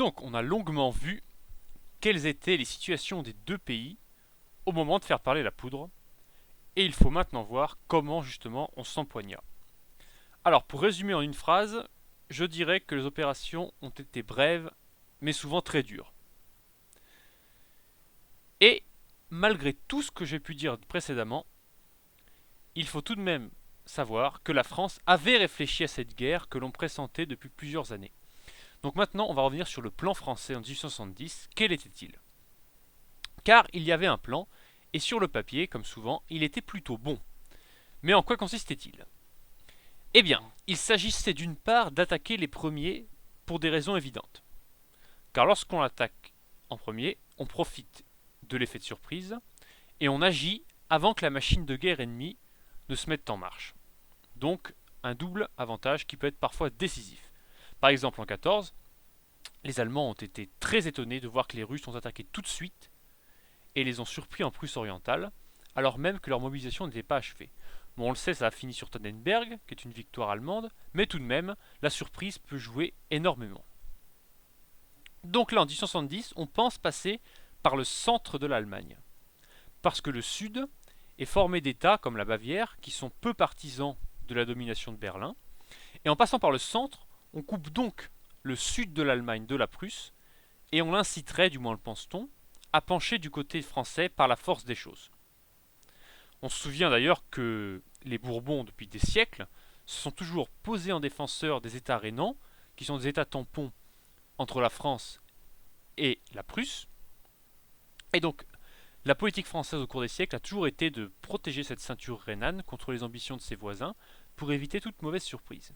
Donc, on a longuement vu quelles étaient les situations des deux pays au moment de faire parler la poudre, et il faut maintenant voir comment justement on s'empoigna. Alors, pour résumer en une phrase, je dirais que les opérations ont été brèves, mais souvent très dures. Et, malgré tout ce que j'ai pu dire précédemment, il faut tout de même savoir que la France avait réfléchi à cette guerre que l'on pressentait depuis plusieurs années. Donc maintenant, on va revenir sur le plan français en 1870. Quel était-il? Car il y avait un plan, et sur le papier, comme souvent, il était plutôt bon. Mais en quoi consistait-il? Eh bien, il s'agissait d'une part d'attaquer les premiers pour des raisons évidentes. Car lorsqu'on attaque en premier, on profite de l'effet de surprise, et on agit avant que la machine de guerre ennemie ne se mette en marche. Donc, un double avantage qui peut être parfois décisif. Par exemple, en 14, les Allemands ont été très étonnés de voir que les Russes ont attaqué tout de suite et les ont surpris en Prusse orientale, alors même que leur mobilisation n'était pas achevée. Bon, on le sait, ça a fini sur Tannenberg, qui est une victoire allemande, mais tout de même, la surprise peut jouer énormément. Donc là, en 1870, on pense passer par le centre de l'Allemagne, parce que le sud est formé d'États comme la Bavière, qui sont peu partisans de la domination de Berlin, et en passant par le centre, on coupe donc le sud de l'Allemagne de la Prusse, et on l'inciterait, du moins le pense-t-on, à pencher du côté français par la force des choses. On se souvient d'ailleurs que les Bourbons, depuis des siècles, se sont toujours posés en défenseurs des États rhénans, qui sont des États tampons entre la France et la Prusse. Et donc, la politique française au cours des siècles a toujours été de protéger cette ceinture rhénane contre les ambitions de ses voisins pour éviter toute mauvaise surprise.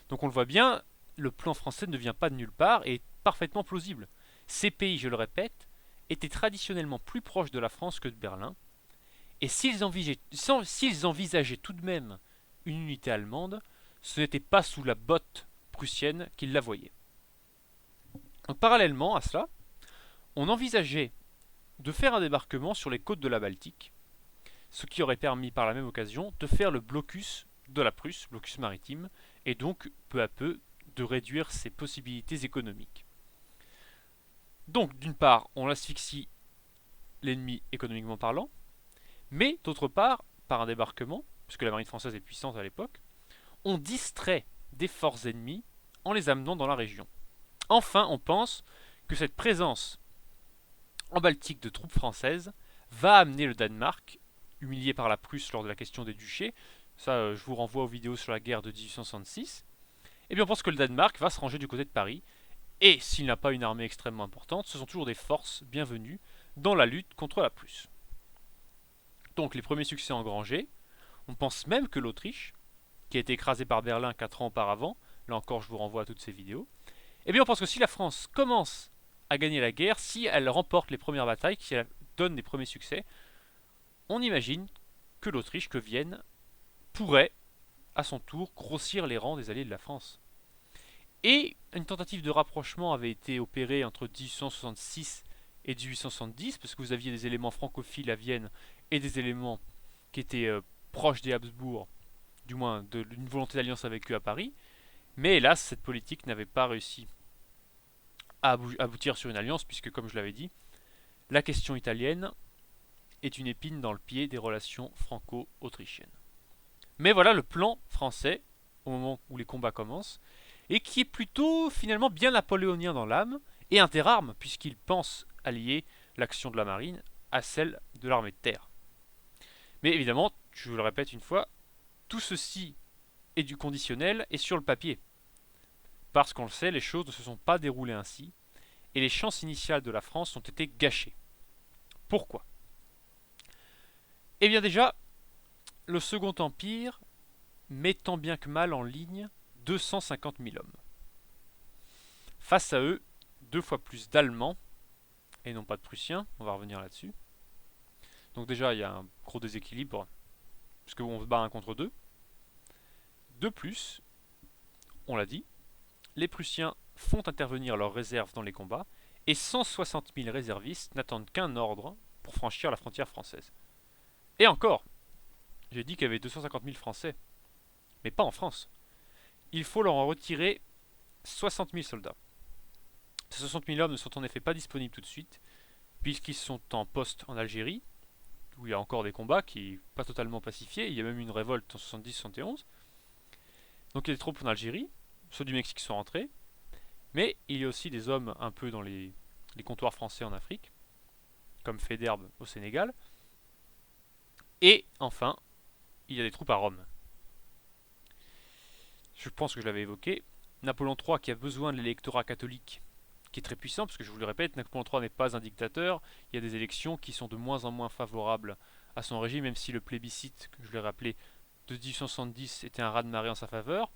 Donc on le voit bien, le plan français ne vient pas de nulle part et est parfaitement plausible. Ces pays, je le répète, étaient traditionnellement plus proches de la France que de Berlin, et s'ils envisageaient tout de même une unité allemande, ce n'était pas sous la botte prussienne qu'ils la voyaient. Donc, parallèlement à cela, on envisageait de faire un débarquement sur les côtes de la Baltique, ce qui aurait permis par la même occasion de faire le blocus de la Prusse, blocus maritime, et donc peu à peu de réduire ses possibilités économiques. Donc d'une part, on asphyxie l'ennemi économiquement parlant, mais d'autre part, par un débarquement, puisque la marine française est puissante à l'époque, on distrait des forces ennemies en les amenant dans la région. Enfin, on pense que cette présence en Baltique de troupes françaises va amener le Danemark, humilié par la Prusse lors de la question des duchés, ça je vous renvoie aux vidéos sur la guerre de 1866, et bien on pense que le Danemark va se ranger du côté de Paris, et s'il n'a pas une armée extrêmement importante, ce sont toujours des forces bienvenues dans la lutte contre la Prusse. Donc les premiers succès engrangés, on pense même que l'Autriche, qui a été écrasée par Berlin 4 ans auparavant, là encore je vous renvoie à toutes ces vidéos, et bien on pense que si la France commence à gagner la guerre, si elle remporte les premières batailles, si elle donne les premiers succès, on imagine que l'Autriche, que Vienne, pourrait, à son tour, grossir les rangs des alliés de la France. Et une tentative de rapprochement avait été opérée entre 1866 et 1870, parce que vous aviez des éléments francophiles à Vienne et des éléments qui étaient proches des Habsbourg, du moins d'une volonté d'alliance avec eux à Paris. Mais hélas, cette politique n'avait pas réussi à aboutir sur une alliance, puisque comme je l'avais dit, la question italienne est une épine dans le pied des relations franco-autrichiennes. Mais voilà le plan français, au moment où les combats commencent, et qui est plutôt finalement bien napoléonien dans l'âme, et interarme, puisqu'il pense allier l'action de la marine à celle de l'armée de terre. Mais évidemment, je vous le répète une fois, tout ceci est du conditionnel et sur le papier. Parce qu'on le sait, les choses ne se sont pas déroulées ainsi, et les chances initiales de la France ont été gâchées. Pourquoi? Eh bien déjà, le Second Empire met tant bien que mal en ligne 250 000 hommes. Face à eux, 2 fois plus d'Allemands, et non pas de Prussiens, on va revenir là-dessus. Donc déjà, il y a un gros déséquilibre, puisqu'on se bat 1 contre 2. De plus, on l'a dit, les Prussiens font intervenir leurs réserves dans les combats, et 160 000 réservistes n'attendent qu'un ordre pour franchir la frontière française. Et encore, j'ai dit qu'il y avait 250 000 Français, mais pas en France. Il faut leur en retirer 60 000 soldats. Ces 60 000 hommes ne sont en effet pas disponibles tout de suite, puisqu'ils sont en poste en Algérie, où il y a encore des combats qui sont pas totalement pacifiés. Il y a même eu une révolte en 70-71. Donc il y a des troupes en Algérie, ceux du Mexique sont rentrés, mais il y a aussi des hommes un peu dans les comptoirs français en Afrique, comme Faidherbe au Sénégal. Et enfin, il y a des troupes à Rome. Je pense que je l'avais évoqué. Napoléon III qui a besoin de l'électorat catholique, qui est très puissant, parce que je vous le répète, Napoléon III n'est pas un dictateur. Il y a des élections qui sont de moins en moins favorables à son régime, même si le plébiscite, que je l'ai rappelé, de 1870 était un raz-de-marée en sa faveur.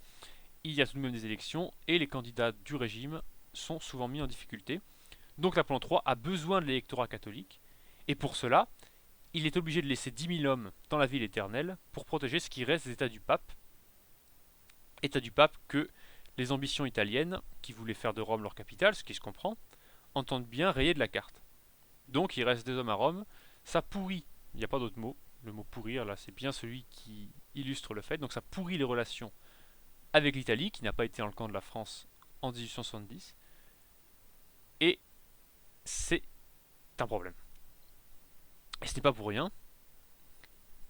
Il y a tout de même des élections, et les candidats du régime sont souvent mis en difficulté. Donc Napoléon III a besoin de l'électorat catholique, et pour cela, il est obligé de laisser 10 000 hommes dans la ville éternelle pour protéger ce qui reste des États du pape. États du pape que les ambitions italiennes, qui voulaient faire de Rome leur capitale, ce qui se comprend, entendent bien rayer de la carte. Donc il reste des hommes à Rome, ça pourrit, il n'y a pas d'autre mot, le mot pourrir là c'est bien celui qui illustre le fait, donc ça pourrit les relations avec l'Italie, qui n'a pas été dans le camp de la France en 1870, et c'est un problème. Et ce n'est pas pour rien,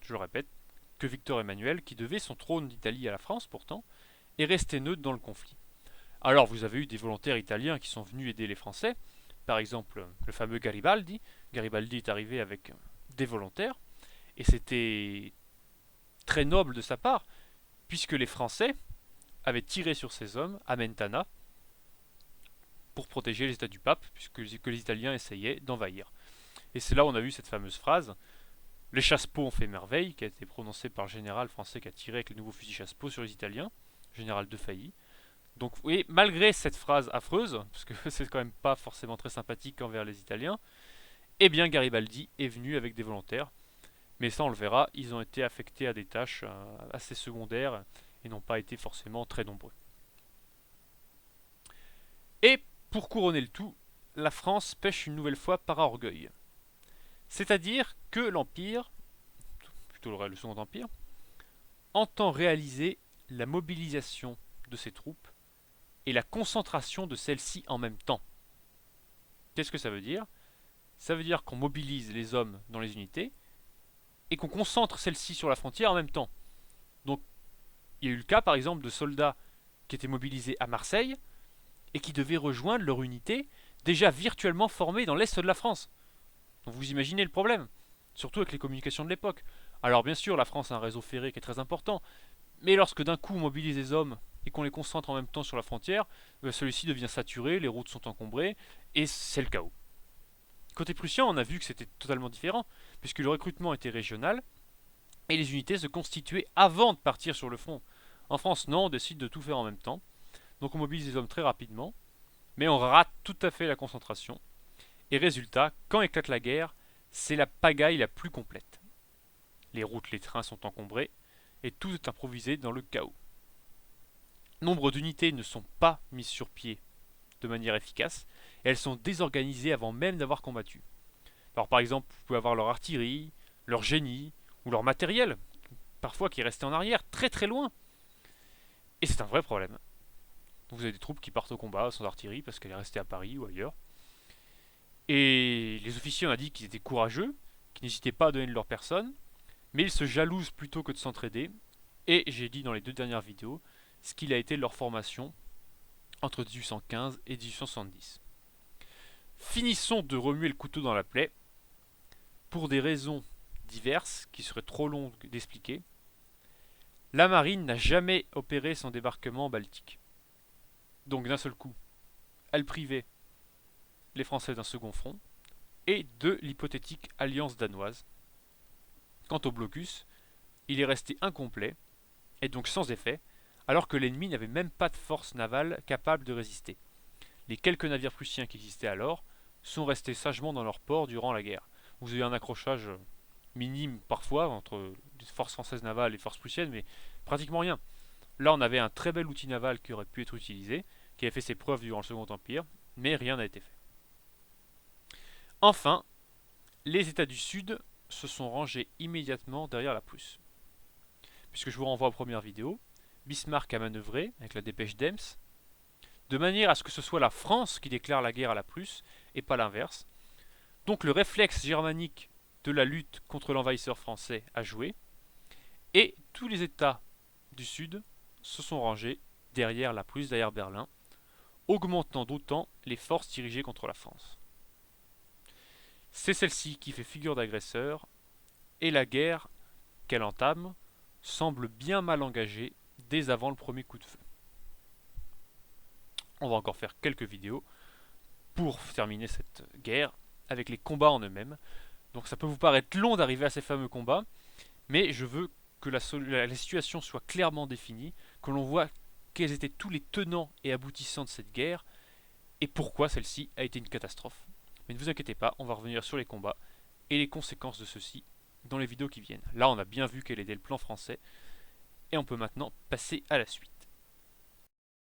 je le répète, que Victor Emmanuel, qui devait son trône d'Italie à la France pourtant, est resté neutre dans le conflit. Alors vous avez eu des volontaires italiens qui sont venus aider les Français, par exemple le fameux Garibaldi. Garibaldi est arrivé avec des volontaires, et c'était très noble de sa part, puisque les Français avaient tiré sur ces hommes à Mentana pour protéger les États du pape, puisque les Italiens essayaient d'envahir. Et c'est là où on a eu cette fameuse phrase « Les chasse-peaux ont fait merveille », qui a été prononcée par le général français qui a tiré avec les nouveaux fusils chasse-peau sur les Italiens, général de Failly. Donc, oui, malgré cette phrase affreuse, parce que c'est quand même pas forcément très sympathique envers les Italiens, eh bien Garibaldi est venu avec des volontaires. Mais ça, on le verra, ils ont été affectés à des tâches assez secondaires et n'ont pas été forcément très nombreux. Et pour couronner le tout, la France pêche une nouvelle fois par orgueil. C'est-à-dire que l'Empire, plutôt le Second Empire, entend réaliser la mobilisation de ses troupes et la concentration de celles-ci en même temps. Qu'est-ce que ça veut dire? Ça veut dire qu'on mobilise les hommes dans les unités et qu'on concentre celles-ci sur la frontière en même temps. Donc, il y a eu le cas, par exemple, de soldats qui étaient mobilisés à Marseille et qui devaient rejoindre leur unité déjà virtuellement formée dans l'est de la France. Donc vous imaginez le problème, surtout avec les communications de l'époque. Alors bien sûr, la France a un réseau ferré qui est très important, mais lorsque d'un coup on mobilise les hommes et qu'on les concentre en même temps sur la frontière, celui-ci devient saturé, les routes sont encombrées, et c'est le chaos. Côté prussien, on a vu que c'était totalement différent, puisque le recrutement était régional, et les unités se constituaient avant de partir sur le front. En France, non, on décide de tout faire en même temps, donc on mobilise les hommes très rapidement, mais on rate tout à fait la concentration, et résultat, quand éclate la guerre, c'est la pagaille la plus complète. Les routes, les trains sont encombrés, et tout est improvisé dans le chaos. Nombre d'unités ne sont pas mises sur pied de manière efficace, et elles sont désorganisées avant même d'avoir combattu. Alors par exemple, vous pouvez avoir leur artillerie, leur génie, ou leur matériel, parfois qui est resté en arrière, très très loin. Et c'est un vrai problème. Donc vous avez des troupes qui partent au combat sans artillerie parce qu'elle est restée à Paris ou ailleurs. Et les officiers ont dit qu'ils étaient courageux, qu'ils n'hésitaient pas à donner de leur personne, mais ils se jalousent plutôt que de s'entraider. Et j'ai dit dans les deux dernières vidéos ce qu'il a été leur formation entre 1815 et 1870. Finissons de remuer le couteau dans la plaie. Pour des raisons diverses, qui seraient trop longues d'expliquer, la marine n'a jamais opéré son débarquement en Baltique. Donc d'un seul coup, elle privait les Français d'un second front et de l'hypothétique alliance danoise. Quant au blocus, il est resté incomplet et donc sans effet, alors que l'ennemi n'avait même pas de force navale capable de résister. Les quelques navires prussiens qui existaient alors sont restés sagement dans leur port durant la guerre. Vous avez un accrochage minime parfois entre les forces françaises navales et les forces prussiennes, mais pratiquement rien. Là, on avait un très bel outil naval qui aurait pu être utilisé, qui avait fait ses preuves durant le Second Empire, mais rien n'a été fait. Enfin, les États du Sud se sont rangés immédiatement derrière la Prusse. Puisque je vous renvoie aux premières vidéos, Bismarck a manœuvré avec la dépêche d'Ems, de manière à ce que ce soit la France qui déclare la guerre à la Prusse et pas l'inverse. Donc le réflexe germanique de la lutte contre l'envahisseur français a joué, et tous les États du Sud se sont rangés derrière la Prusse, derrière Berlin, augmentant d'autant les forces dirigées contre la France. C'est celle-ci qui fait figure d'agresseur, et la guerre qu'elle entame semble bien mal engagée dès avant le premier coup de feu. On va encore faire quelques vidéos pour terminer cette guerre avec les combats en eux-mêmes. Donc ça peut vous paraître long d'arriver à ces fameux combats, mais je veux que la situation soit clairement définie, que l'on voit quels étaient tous les tenants et aboutissants de cette guerre, et pourquoi celle-ci a été une catastrophe. Mais ne vous inquiétez pas, on va revenir sur les combats et les conséquences de ceux-ci dans les vidéos qui viennent. Là, on a bien vu quel était le plan français, et on peut maintenant passer à la suite.